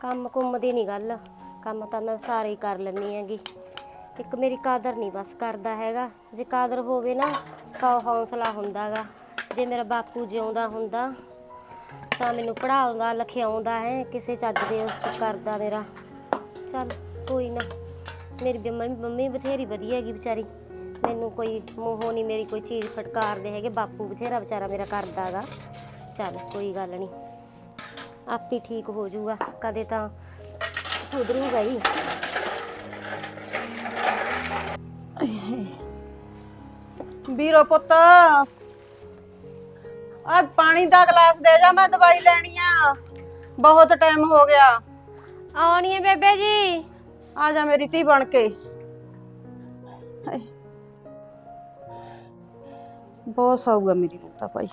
ਕੰਮ ਕੁੰਮ ਦੀ ਨਹੀਂ ਗੱਲ, ਕੰਮ ਤਾਂ ਮੈਂ ਸਾਰੇ ਹੀ ਕਰ ਲੈਂਦੀ ਹੈਗੀ। ਇੱਕ ਮੇਰੀ ਕਾਦਰ ਨਹੀਂ ਬਸ ਕਰਦਾ ਹੈਗਾ। ਜੇ ਕਾਦਰ ਹੋਵੇ ਨਾ 100 ਹੌਸਲਾ ਹੁੰਦਾ ਗਾ। ਜੇ ਮੇਰਾ ਬਾਪੂ ਜਿਉਂਦਾ ਹੁੰਦਾ ਤਾਂ ਮੈਨੂੰ ਪੜ੍ਹਾਉਂਦਾ ਲਿਖਾਉਂਦਾ ਹੈ, ਕਿਸੇ ਚੱਜ ਦੇ ਉਸ 'ਚ ਕਰਦਾ ਮੇਰਾ। ਚੱਲ ਕੋਈ ਨਾ, ਮੇਰੀ ਮੰਮੀ ਬਥੇਰੀ ਵਧੀਆ ਹੈਗੀ ਵਿਚਾਰੀ, ਮੈਨੂੰ ਕੋਈ ਮੋਹ ਨਹੀਂ ਮੇਰੀ ਕੋਈ ਚੀਜ਼ ਫਟਕਾਰਦੇ ਹੈਗੇ। ਬਾਪੂ ਬਥੇਰਾ ਵਿਚਾਰਾ ਮੇਰਾ ਕਰਦਾ ਗਾ। ਚੱਲ ਕੋਈ ਗੱਲ ਨਹੀਂ, ਆਪੇ ਠੀਕ ਹੋ ਜਾਊਗਾ, ਕਦੇ ਤਾਂ ਸੁਧਰੂਗਾ ਹੀ। ਵੀਰੋ ਪੁੱਤ ਆ ਪਾਣੀ ਦਾ ਗਲਾਸ ਦੇ ਜਾ, ਮੈਂ ਦਵਾਈ ਲੈਣੀ ਆ, ਬਹੁਤ ਟਾਈਮ ਹੋ ਗਿਆ। ਆਉਣੀ ਹੈ ਬੇਬੇ ਜੀ। ਆ ਜਾ ਮੇਰੀ ਧੀ ਬਣ ਕੇ। ਬਹੁਤ ਸੌਗਾ ਮੇਰੀ ਨੂੰ ਤਾਂ ਭਾਈ,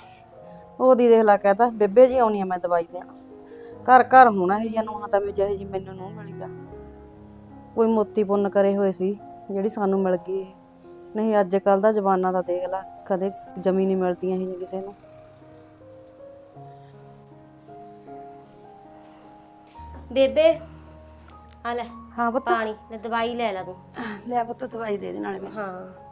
ਉਹਦੀ ਦੇਖ ਲਾ ਕਹਤਾ ਬੇਬੇ ਜੀ ਆਉਣੀ ਆ ਮੈਂ ਦਵਾਈ ਦੇਣਾ। ਘਰ ਘਰ ਹੋਣਾ ਇਹ ਨੂੰ ਹਾਂ ਤਾਂ ਮੈਂ ਜਿਹੇ ਜੀ ਮੈਨੂੰ ਨੂੰ ਮਿਲੀ ਆ, ਕੋਈ ਮੋਤੀ ਪੁੰਨ ਕਰੇ ਹੋਏ ਸੀ ਜਿਹੜੀ ਸਾਨੂੰ ਮਿਲ ਗਈ। ਨਹੀਂ ਅੱਜ ਕੱਲ ਦਾ ਜ਼ਮਾਨਾ ਦਾ ਦੇਖ ਲਾ, ਕਦੇ ਜਮੀ ਨਹੀਂ ਮਿਲਦੀਆਂ ਇਹ ਕਿਸੇ ਨੂੰ। ਬੇਬੇ ਆ ਲੈ ਹਾਂ ਪੁੱਤ, ਪਾਣੀ ਲੈ, ਦਵਾਈ ਲੈ ਲਾ ਤੂੰ। ਲੈ ਪੁੱਤ ਦਵਾਈ ਦੇ ਦੇ ਨਾਲੇ ਮੈਨੂੰ। ਹਾਂ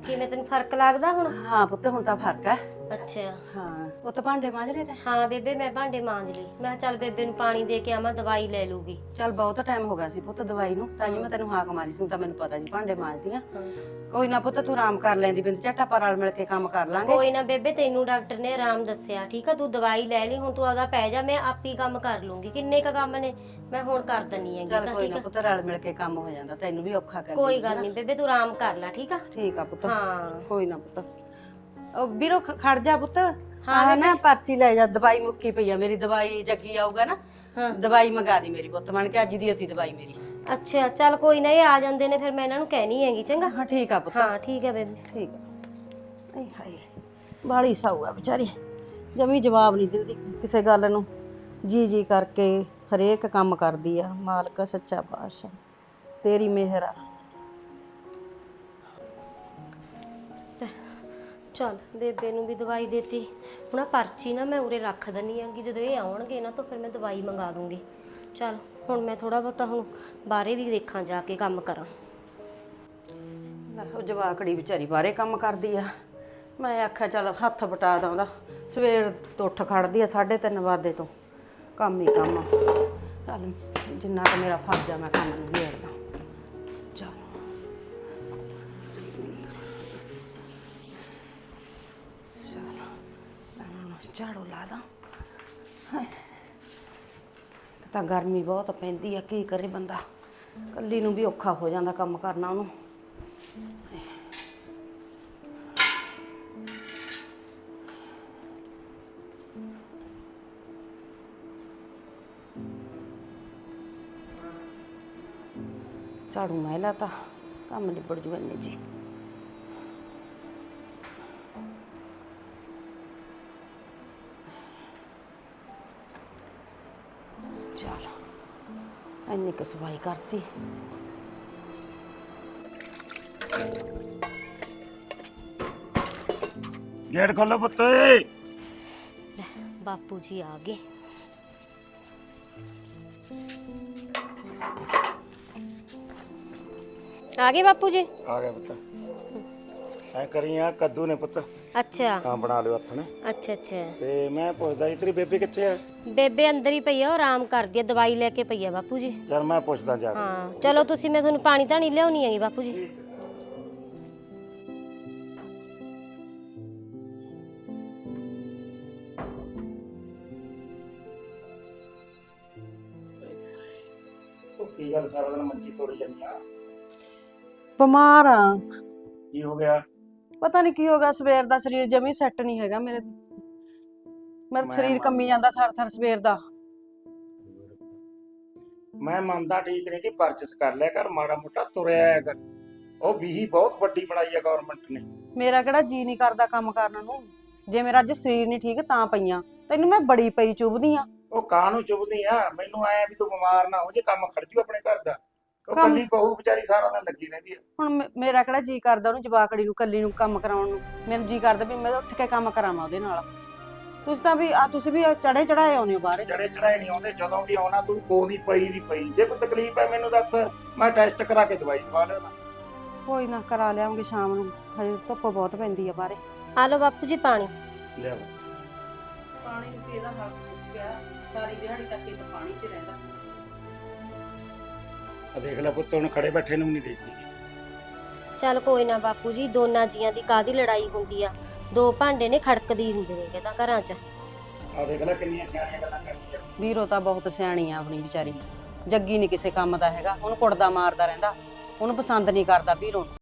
ਕਿਵੇਂ ਤੈਨੂੰ ਫਰਕ ਲੱਗਦਾ ਹੁਣ? ਹਾਂ ਪੁੱਤ ਹੁਣ ਤਾਂ ਫਰਕ ਹੈ। ਅੱਛਾ ਹਾਂ ਪੁੱਤ ਭਾਂਡੇ ਮਾਂਜ ਲਏ ਤੇ? ਹਾਂ ਬੇਬੇ ਮੈਂ ਭਾਂਡੇ ਮਾਂਜ ਲਈ। ਮੈਂ ਕਿਹਾ ਚੱਲ ਬੇਬੇ ਨੂੰ ਪਾਣੀ ਦੇ ਕੇ ਆਵਾਂ, ਦਵਾਈ ਲੈ ਲੂਗੀ। ਚੱਲ ਬਹੁਤ ਟਾਈਮ ਹੋ ਗਿਆ ਸੀ ਪੁੱਤ ਦਵਾਈ ਨੂੰ, ਤਾਂ ਹੀ ਮੈਂ ਤੈਨੂੰ ਹਾਕ ਮਾਰੀ ਸੀ, ਤਾਂ ਮੈਨੂੰ ਪਤਾ ਜੀ ਭਾਂਡੇ ਮਾਂਜਦੀ ਆ। ਕੋਈ ਨਾ ਪੁੱਤ ਤੂੰ ਆਰਾਮ ਕਰ ਲੈਂਦੀ, ਬਿੰਦ ਝੱਟ ਆਪਾਂ ਰਲ ਮਿਲ ਕੇ ਕੰਮ ਕਰ ਲਾਂਗੇ। ਕੋਈ ਨਾ ਬੇਬੇ, ਤੈਨੂੰ ਡਾਕਟਰ ਨੇ ਆਰਾਮ ਦੱਸਿਆ, ਠੀਕ ਆ? ਤੂੰ ਦਵਾਈ ਲੈ ਲਈ, ਹੁਣ ਤੂੰ ਆਪਦਾ ਪੈ ਜਾ, ਮੈਂ ਆਪੇ ਕੰਮ ਕਰ ਲੂੰਗੀ। ਕਿੰਨੇ ਕ ਕੰਮ ਨੇ ਮੈਂ ਹੁਣ ਕਰ ਦਨੀ ਹੈਗੀ ਚੱਲ ਤਾਂ, ਕੋਈ ਠੀਕ ਨਾ ਆ? ਪੁੱਤ ਰਲ ਮਿਲ ਕੇ ਕੰਮ ਹੋ ਜਾਂਦਾ, ਤੈਨੂੰ ਵੀ ਔਖਾ ਕਰ ਕੋਈ ਗੱਲ ਨਹੀਂ ਬੇਬੇ, ਤੂੰ ਆਰਾਮ ਕਰ ਲੈ, ਠੀਕ ਆ? ਠੀਕ ਆ ਪੁੱਤ। ਹਾਂ ਕੋਈ ਨਾ ਪੁੱਤ, ਉਹ ਵੀਰੋ ਖੜ ਜਾ ਪੁੱਤ। ਹਾਂ ਨਾ ਪਰਚੀ ਲੈ ਜਾ, ਦਵਾਈ ਮੁੱਕੀ ਪਈ ਆ ਮੇਰੀ, ਦਵਾਈ ਜੱਗੀ ਆਊਗਾ ਨਾ, ਦਵਾਈ ਮੰਗਾ ਦੀ ਮੇਰੀ ਪੁੱਤ ਬਣ ਕੇ, ਅੱਜ ਦੀ હતી ਦਵਾਈ ਮੇਰੀ। ਅੱਛਾ ਚੱਲ ਕੋਈ ਨਾ, ਇਹ ਆ ਜਾਂਦੇ ਨੇ ਫਿਰ ਮੈਂ ਇਹਨਾਂ ਨੂੰ ਕਹਿਣੀ ਹੈਗੀ, ਚੰਗਾ? ਹਾਂ ਠੀਕ ਆ ਪੁੱਤ। ਹਾਂ ਠੀਕ ਹੈ ਬੇਬੇ। ਠੀਕ ਆ। ਏ ਹਾਏ ਬਾਲੀ ਸਾਊ ਆ ਵਿਚਾਰੀ, ਜਮੀ ਜਵਾਬ ਨਹੀਂ ਦਿੰਦੀ ਕਿਸੇ ਗੱਲ ਨੂੰ, ਜੀ ਜੀ ਕਰਕੇ ਹਰੇਕ ਕੰਮ ਕਰਦੀ ਆ। ਮਾਲਕ ਸੱਚਾ ਪਾਤਸ਼ਾਹ ਤੇਰੀ ਮਿਹਰ ਆ। ਚੱਲ ਬੇਬੇ ਨੂੰ ਵੀ ਦਵਾਈ ਦੇਤੀ। ਹੁਣ ਆਹ ਪਰਚੀ ਨਾ ਮੈਂ ਉਰੇ ਰੱਖ ਦਨੀ ਆਂਗੀ, ਜਦੋਂ ਇਹ ਆਉਣਗੇ ਨਾ ਤਾਂ ਫਿਰ ਮੈਂ ਦਵਾਈ ਮੰਗਾ ਦੂੰਗੀ। ਚੱਲ ਹੁਣ ਮੈਂ ਥੋੜਾ ਬਹੁਤਾ ਹੁਣ ਬਾਹਰੇ ਵੀ ਦੇਖਾਂ, ਜਾ ਕੇ ਕੰਮ ਕਰਾਂ। ਉਹ ਜਵਾਕੜੀ ਵਿਚਾਰੀ ਬਾਹਰੇ ਕੰਮ ਕਰਦੀ ਆ, ਮੈਂ ਆਖਿਆ ਚੱਲ ਹੱਥ ਬਟਾ ਦਾਂ ਉਹਦਾ, ਸਵੇਰ ਤੋਂ ਉੱਠ ਖੜਦੀ ਆ 3:30 ਵਜੇ ਤੋਂ, ਕੰਮ ਹੀ ਕੰਮ। ਚੱਲ ਜਿੰਨਾ ਕੁ ਮੇਰਾ ਫਰਜ਼ ਆ ਮੈਂ ਕੰਮ ਨੂੰ ਘੇਰਦਾ। ਚੱਲ ਝਾੜੂ ਲਾ ਦਾਂ। ਤਾਂ ਗਰਮੀ ਬਹੁਤ ਪੈਂਦੀ ਆ, ਕੀ ਕਰੇ ਬੰਦਾ, ਇਕੱਲੀ ਨੂੰ ਵੀ ਔਖਾ ਹੋ ਜਾਂਦਾ ਕੰਮ ਕਰਨਾ ਉਹਨੂੰ। ਝਾੜੂ ਮੈਂ ਲਾਤਾ, ਕੰਮ ਨਿਬੜ ਜੂ ਇੰਨੇ ਜੀ। ਚੱਲ ਇੰਨੀ ਕੁ ਸਫਾਈ ਕਰਤੀ। ਗੇਟ ਖੋਲੋ ਪੁੱਤ। ਬਾਪੂ ਜੀ ਆ ਗਏ। ਆ ਗਏ ਬਾਪੂ ਜੀ? ਆ ਗਿਆ ਪੁੱਤ। ਐ ਕਰੀਆਂ ਕੱਦੂ ਨੇ ਪੁੱਤ। ਅੱਛਾ ਹਾਂ ਬਣਾ ਲਿਓ ਹੱਥ ਨੇ। ਅੱਛਾ ਅੱਛਾ। ਤੇ ਮੈਂ ਪੁੱਛਦਾ ਸੀ ਤੇਰੀ ਬੇਬੇ ਕਿੱਥੇ ਆ? ਬੇਬੇ ਅੰਦਰ ਹੀ ਪਈ ਆ, ਉਹ ਆਰਾਮ ਕਰਦੀ ਆ, ਦਵਾਈ ਲੈ ਕੇ ਪਈ ਆ ਬਾਪੂ ਜੀ। ਚਲ ਮੈਂ ਪੁੱਛਦਾ ਜਾ ਕੇ। ਹਾਂ ਚਲੋ ਤੁਸੀਂ, ਮੈਂ ਤੁਹਾਨੂੰ ਪਾਣੀ ਧਾਣੀ ਲਿਆਉਣੀ ਹੈਗੀ ਬਾਪੂ ਜੀ। ਉਹ ਕੀ ਗੱਲ ਸਾਰਾ ਦਿਨ ਮੰਜੀ ਤੋੜੀ ਜਾਂਦੀ ਆ? ਬਿਮਾਰ ਆ, ਕੀ ਹੋ ਗਿਆ? ਪਤਾ ਨਹੀਂ ਕੀ ਹੋ ਗਿਆ, ਸਵੇਰ ਦਾ ਸਰੀਰ ਜਮੀ ਸੈੱਟ ਨਹੀਂ ਹੈਗਾ ਮੇਰੇ, ਮੇਰਾ ਸਰੀਰ ਕੰਮੀ ਜਾਂਦਾ ਥਰ ਥਰ ਸਵੇਰ ਦਾ। ਮੈਂ ਮੰਨਦਾ ਠੀਕ ਨਹੀਂ ਕਿ ਪਰਚੇਸ ਕਰ ਲਿਆ ਕਰ, ਮਾੜਾ ਮੋਟਾ ਤੁਰਿਆ ਆਇਆ ਕਰ। ਉਹ ਵੀਹੀ ਬਹੁਤ ਵੱਡੀ ਬਣਾਈ ਆ ਗਵਰਨਮੈਂਟ ਨੇ। ਮੇਰਾ ਕਿਹੜਾ ਜੀ ਨਹੀਂ ਕਰਦਾ ਕੰਮ ਕਰਨ ਨੂੰ, ਜੇ ਮੇਰਾ ਅੱਜ ਸਰੀਰ ਨਹੀਂ ਠੀਕ ਤਾਂ ਪਈਆਂ, ਤੈਨੂੰ ਮੈਂ ਬੜੀ ਪਈ ਚੁੱਭਦੀ ਆ। ਉਹ ਕਾਹਨੂੰ ਚੁੱਭਦੀ ਆ? ਮੈਨੂੰ ਆਇਆ ਵੀ ਤੂੰ ਬਿਮਾਰ ਨਾ ਹੋ ਜੇ, ਕੰਮ ਖੜ ਜੂ ਆਪਣੇ ਘਰ ਦਾ। ਉਹ ਕੰਮ- ਕੱਲੀ ਬਹੂ ਵਿਚਾਰੀ ਸਾਰਾ ਦਿਨ ਲੱਗੀ ਰਹਿੰਦੀ ਆ। ਹੁਣ ਮੇਰਾ ਕਿਹੜਾ ਜੀ ਕਰਦਾ ਉਹਨੂੰ ਜਵਾਕੜੀ ਨੂੰ ਕੱਲੀ ਨੂੰ ਕੰਮ ਕਰਾਉਣ ਨੂੰ, ਮੈਨੂੰ ਜੀ ਕਰਦਾ ਵੀ ਮੈਂ ਉੱਠ ਕੇ ਕੰਮ ਕਰਾਵਾਂ ਉਹਦੇ ਨਾਲ। ਤੁਸੀਂ ਵੀ ਚੜੇ ਚੜਾਏ ਆਉਨੇ ਹੋ ਬਾਹਰ। ਚੜੇ ਚੜਾਏ ਨਹੀਂ ਆਉਂਦੇ, ਜਦੋਂ ਵੀ ਆਉਣਾ ਤੂੰ ਕੋਈ ਪਈ ਦੀ ਪਈ। ਜੇ ਕੋਈ ਤਕਲੀਫ ਹੈ ਮੈਨੂੰ ਦੱਸ, ਮੈਂ ਟੈਸਟ ਕਰਾ ਕੇ ਦਵਾਈ ਦਵਾ ਲੈਣਾ। ਕੋਈ ਨਾ ਕਰਾ ਲਿਆਉਂਗੇ ਸ਼ਾਮ ਨੂੰ, ਹਜੇ ਧੁੱਪ ਬਹੁਤ ਪੈਂਦੀ ਆ ਬਾਹਰੇ। ਆ ਲਓ ਬਾਪੂ ਜੀ ਪਾਣੀ। ਲਿਆ ਪਾਣੀ ਨੂੰ ਕੀ ਇਹਦਾ ਹੱਥ ਸੁੱਕ ਗਿਆ, ਸਾਰੀ ਦਿਹਾੜੀ ਤੱਕ ਇਹ ਤਾਂ ਪਾਣੀ 'ਚ ਰਹਿੰਦਾ। ਆ ਦੇਖ ਲੈ ਪੁੱਤ, ਹੁਣ ਖੜੇ ਬੈਠੇ ਨੂੰ ਨਹੀਂ ਦੇਖਦੀ। ਚੱਲ ਕੋਈ ਨਾ ਬਾਪੂ ਜੀ, ਦੋਨਾਂ ਜੀਆਂ ਦੀ ਕਾਹਦੀ ਲੜਾਈ ਹੁੰਦੀ ਆ, ਦੋ ਭਾਂਡੇ ਨੇ ਖੜਕਦੀ ਹੁੰਦੇ ਨੇ ਕਹਿੰਦਾ ਘਰਾਂ 'ਚ। ਆ ਦੇਖ ਲੈ ਕਿੰਨੀਆਂ ਸਿਆਣੀਆਂ ਗੱਲਾਂ ਕਰਦੀ ਆ। ਵੀਰੋ ਤਾਂ ਬਹੁਤ ਸਿਆਣੀ ਆ ਆਪਣੀ ਵਿਚਾਰੀ, ਜੱਗੀ ਨਹੀਂ ਕਿਸੇ ਕੰਮ ਦਾ ਹੈਗਾ, ਉਹਨੂੰ ਕੁੱਟਦਾ ਮਾਰਦਾ ਰਹਿੰਦਾ, ਉਹਨੂੰ ਪਸੰਦ ਨਹੀਂ ਕਰਦਾ ਵੀਰੋ ਨੂੰ।